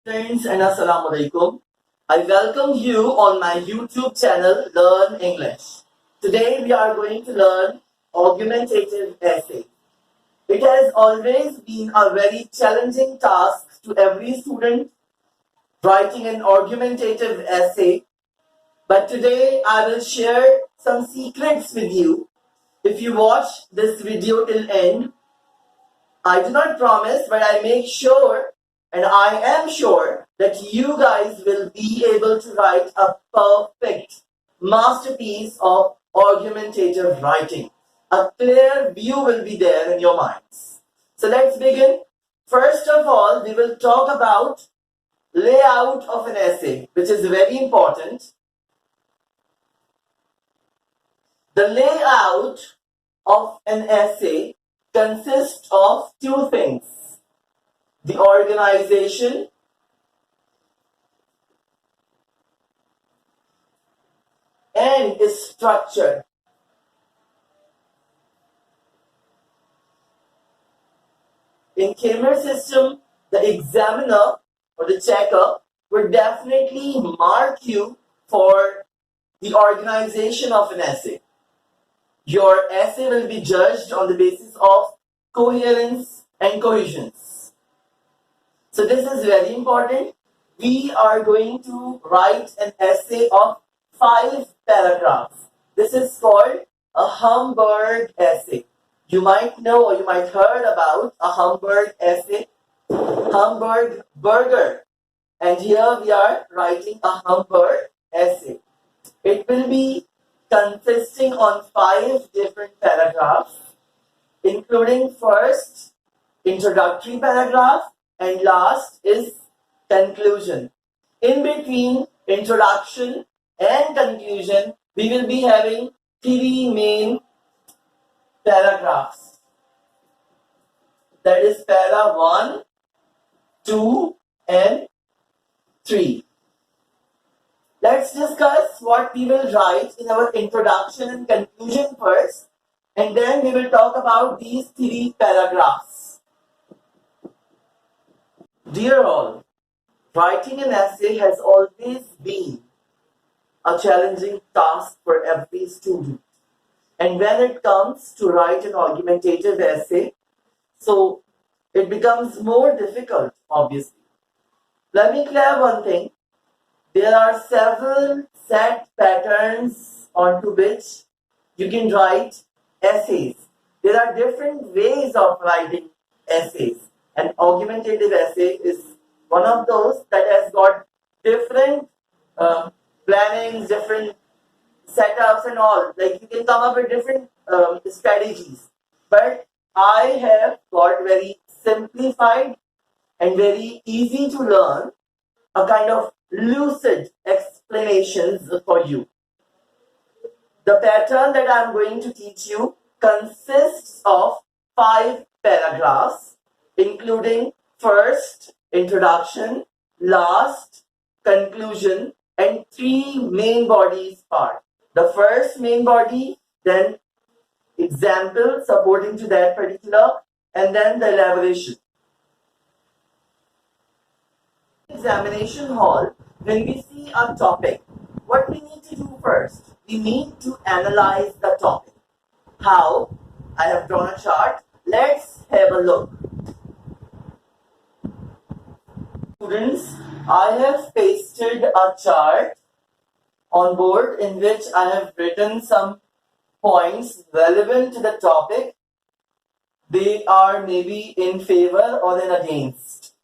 Friends and Assalamu alaikum. I welcome you on my YouTube channel Learn English. Today we are going to learn argumentative essay. It has always been a very challenging task to every student writing an argumentative essay, but today I will share some secrets with you. If you watch this video till end, I do not promise, but I make sure and I am sure that you guys will be able to write a perfect masterpiece of argumentative writing. A clear view will be there in your minds. So let's begin. First of all, we will talk about layout of an essay, which is very important. The layout of an essay consists of two things: the organization and its structure. In Cambridge system, the examiner or the checker would definitely mark you for the organization of an essay. Your essay will be judged on the basis of coherence and cohesion. So this is very important. We are going to write an essay of 5 paragraphs. This is called a Hamburg essay. You might know or you might heard about a Hamburg essay, Hamburg burger. And here we are writing a Hamburg essay. It will be consisting on 5 different paragraphs, including first introductory paragraph and last is conclusion. In between introduction and conclusion, we will be having 3 main paragraphs. That is para 1, 2 and 3. Let's discuss what we will write in our introduction and conclusion first, and then we will talk about these 3 paragraphs. Dear all, writing an essay has always been a challenging task for every student. And when it comes to write an argumentative essay, so it becomes more difficult, obviously. Let me clear one thing. There are several set patterns onto which you can write essays. There are different ways of writing essays. An argumentative essay is one of those that has got different plannings, different setups and all. Like you can come up with different strategies. But I have got very simplified and very easy to learn a kind of lucid explanations for you. The pattern that I'm going to teach you consists of 5 paragraphs, including first, introduction, last, conclusion, and 3 main bodies part. The first main body, then example supporting to that particular, and then the elaboration. Examination hall, when we see a topic, what we need to do first? We need to analyze the topic. How? I have drawn a chart. Let's have a look. Students, I have pasted a chart on board in which I have written some points relevant to the topic. They are maybe in favor or in against.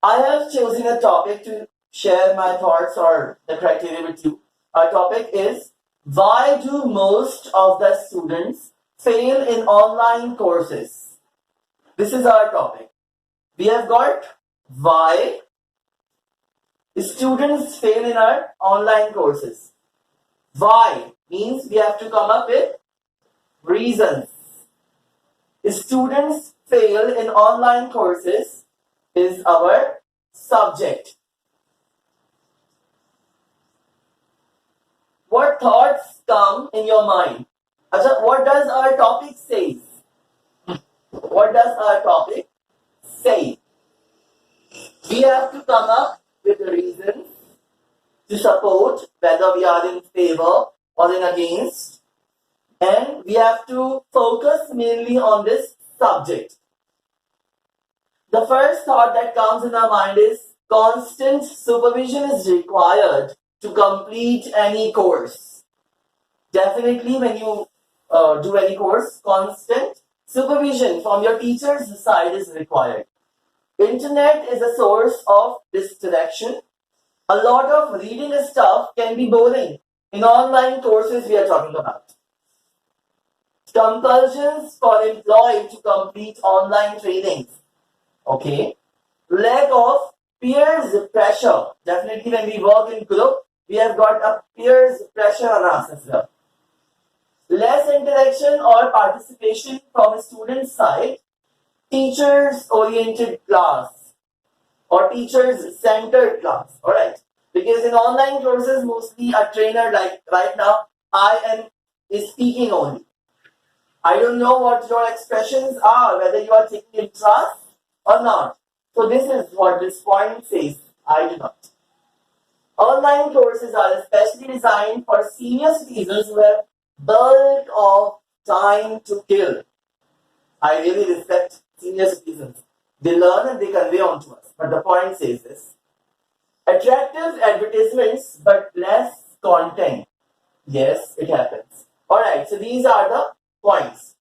I have chosen a topic to share my thoughts or the criteria with you. Our topic is, why do most of the students fail in online courses? This is our topic. We have got why students fail in our online courses. Why means we have to come up with reasons. Students fail in online courses is our subject. What thoughts come in your mind? What does our topic say? What does our topic say? We have to come up with the reasons to support whether we are in favor or in against, and we have to focus mainly on this subject. The first thought that comes in our mind is constant supervision is required to complete any course. Definitely, when you do any course, constant supervision from your teacher's side is required. Internet is a source of distraction. A lot of reading stuff can be boring. In online courses we are talking about. Compulsions for employee to complete online trainings. Okay. Lack of peers pressure. Definitely when we work in group, we have got a peers pressure on us as well. Less interaction or participation from a student's side. Teachers-oriented class or teachers-centered class. Alright. Because in online courses, mostly a trainer, like right now, I am speaking only. I don't know what your expressions are, whether you are taking interest or not. So this is what this point says. I do not. Online courses are especially designed for senior citizens who have bulk of time to kill. I really respect senior citizens. They learn and they convey on to us. But the point says this. Attractive advertisements but less content. Yes, it happens. Alright, so these are the points.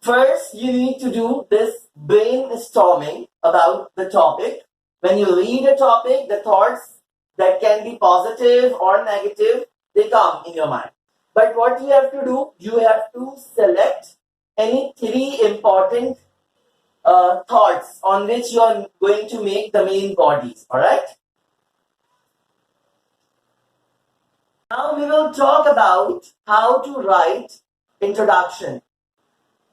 First, you need to do this brainstorming about the topic. When you read a topic, the thoughts that can be positive or negative, they come in your mind. But what you have to do, you have to select any three important thoughts on which you are going to make the main bodies. Alright? Now we will talk about how to write introduction.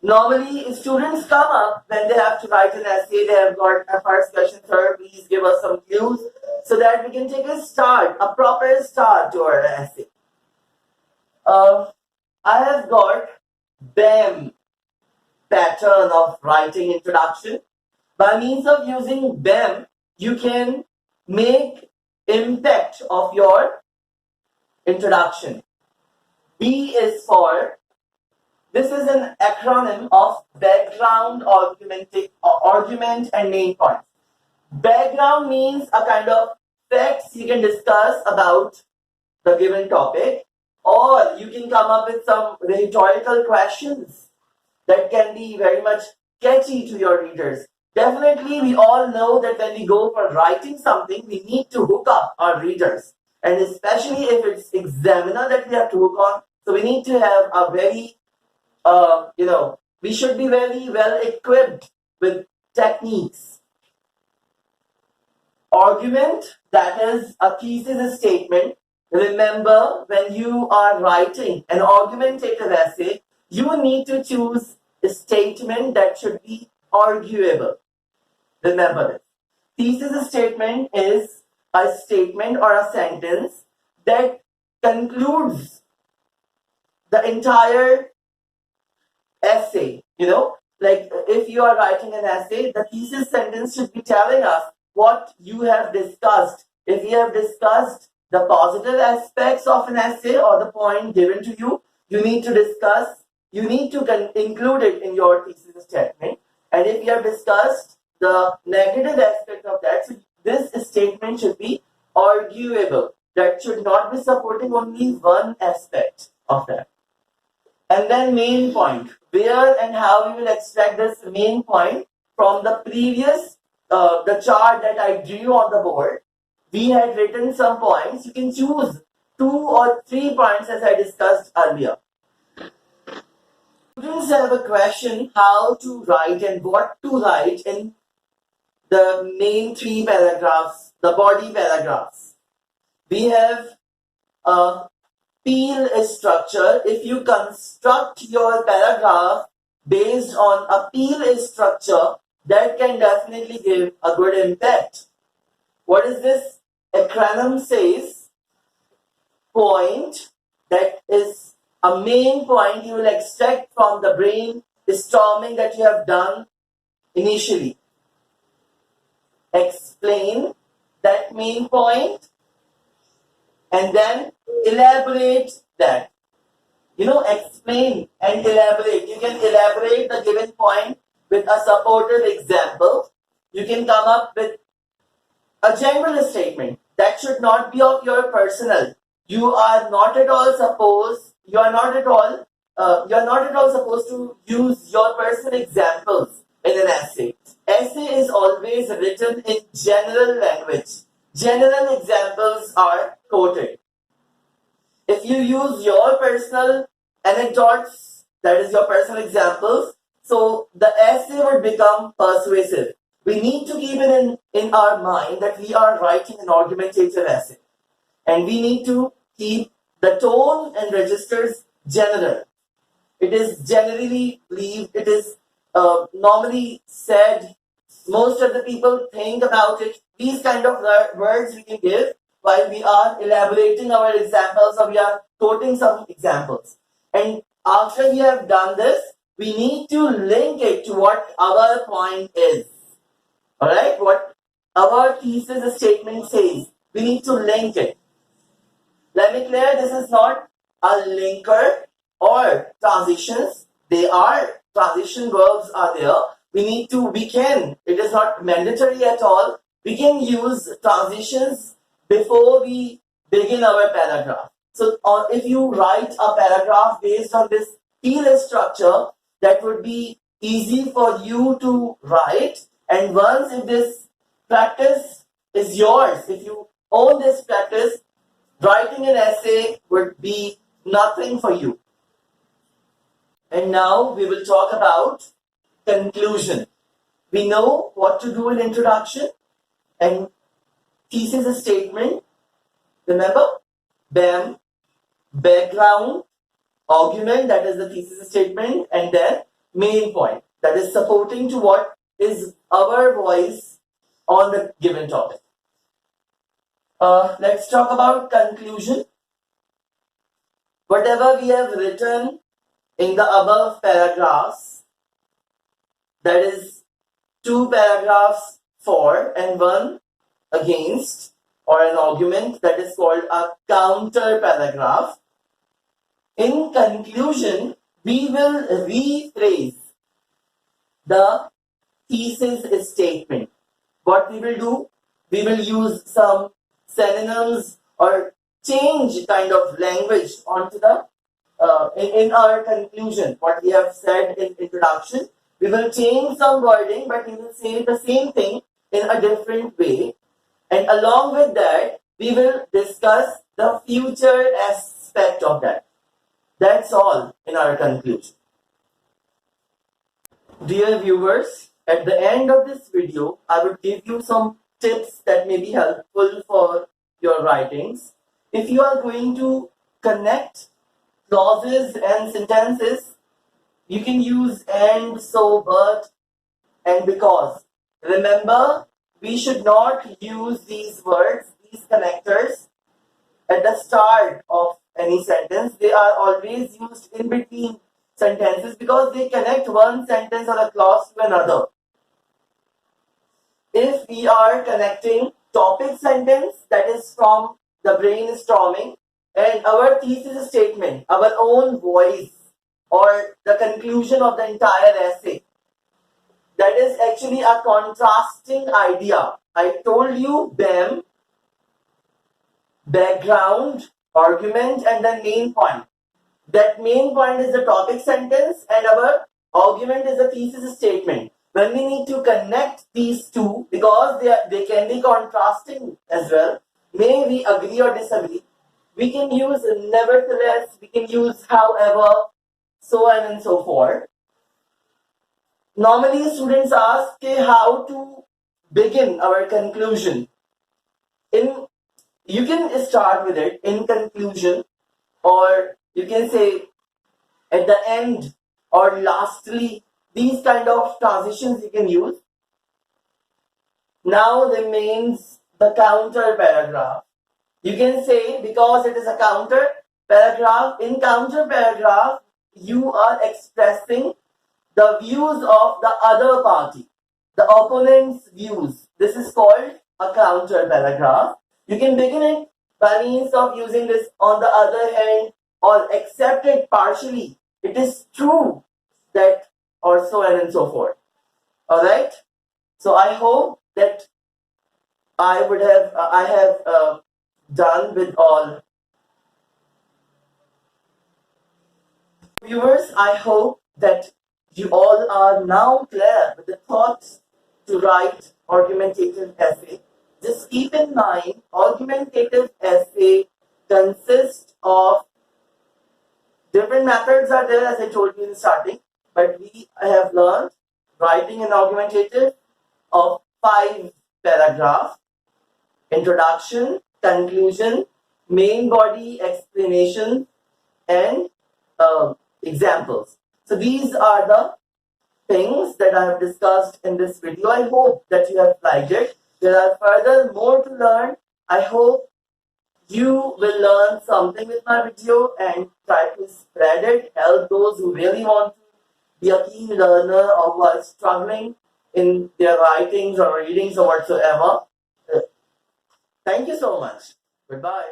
Normally, students come up when they have to write an essay. They have got a first question, third. Please give us some clues so that we can take a start, a proper start to our essay. I have got BAM pattern of writing introduction. By means of using BAM, you can make impact of your introduction. B is for, this is an acronym of background, argument and main point. Background means a kind of facts you can discuss about the given topic, or you can come up with some rhetorical questions that can be very much catchy to your readers. Definitely, we all know that when we go for writing something, we need to hook up our readers. And especially if it's examiner that we have to hook on, so we need to have a very, we should be very well equipped with techniques. Argument, that is a thesis statement. Remember, when you are writing an argumentative essay, you need to choose a statement that should be arguable. Remember this. Thesis statement is a statement or a sentence that concludes the entire essay. Like if you are writing an essay, the thesis sentence should be telling us what you have discussed. If you have discussed the positive aspects of an essay or the point given to you, you need to include it in your thesis statement. And if you have discussed the negative aspect of that, so this statement should be arguable. That should not be supporting only one aspect of that. And then main point. Where and how you will extract this main point from the previous, the chart that I drew on the board. We had written some points. You can choose 2 or 3 points as I discussed earlier. Students have a question how to write and what to write in the main 3 paragraphs, the body paragraphs. We have a peel structure. If you construct your paragraph based on a peel structure, that can definitely give a good impact. What is this? Acronym says point, that is a main point you will extract from the brainstorming that you have done initially. explain that main point and then elaborate that. Explain and elaborate. You can elaborate the given point with a supportive example. You can come up with a general statement that should not be of your personal. You are not at all supposed. You are not at all supposed to use your personal examples in an essay. Essay is always written in general language. General examples are quoted. If you use your personal anecdotes, that is your personal examples, so the essay would become persuasive. We need to keep it in our mind that we are writing an argumentative essay. And we need to keep the tone and registers general. It is generally believed, it is normally said, most of the people think about it. These kind of words we can give while we are elaborating our examples or we are quoting some examples. And after we have done this, we need to link it to what our point is. Alright? What our thesis statement says. We need to link it. Let me clear, this is not a linker or transitions. They are, transition verbs are there. It is not mandatory at all. We can use transitions before we begin our paragraph. So if you write a paragraph based on this thesis structure, that would be easy for you to write. And once if this practice is yours, if you own this practice, writing an essay would be nothing for you. And now we will talk about conclusion. We know what to do in introduction and thesis statement. Remember, BAM, background, argument, that is the thesis statement, and then main point, that is supporting to what is our voice on the given topic. Let's talk about conclusion. Whatever we have written in the above paragraphs, that is 2 paragraphs for and 1 against, or an argument, that is called a counter paragraph. In conclusion, we will rephrase the thesis statement. What we will do, we will use some synonyms or change kind of language onto the in our conclusion. What we have said in introduction, we will change some wording, but we will say the same thing in a different way. And along with that, we will discuss the future aspect of that. That's all in our conclusion. Dear viewers, at the end of this video, I will give you some tips that may be helpful for your writings. If you are going to connect clauses and sentences, you can use and, so, but, and because. Remember, we should not use these words, these connectors, at the start of any sentence. They are always used in between sentences because they connect one sentence or a clause to another. If we are connecting topic sentence, that is from the brainstorming, and our thesis statement, our own voice, or the conclusion of the entire essay, that is actually a contrasting idea. I told you BAM, background, argument, and then main point. That main point is the topic sentence and our argument is the thesis statement. When we need to connect these two, because they can be contrasting as well, may we agree or disagree, we can use nevertheless, we can use however, so on and so forth. Normally students ask how to begin our conclusion. You can start with it in conclusion, or you can say at the end or lastly. These kind of transitions you can use. Now remains the counter paragraph. You can say, because it is a counter paragraph, in counter paragraph you are expressing the views of the other party, the opponent's views. This is called a counter paragraph. You can begin it by means of using this on the other hand or accept it partially. It is true that, or so on and so forth. Alright? So I hope that I have done with all viewers. I hope that you all are now clear with the thoughts to write argumentative essay. Just keep in mind, argumentative essay consists of different methods are there, as I told you in the starting, but we have learned writing an argumentative of 5 paragraphs: introduction, conclusion, main body, explanation, and examples. So these are the things that I have discussed in this video. I hope that you have liked it. There are further more to learn. I hope you will learn something with my video and try to spread it, help those who really want to be a keen learner or who are struggling in their writings or readings or whatsoever. Thank you so much. Goodbye.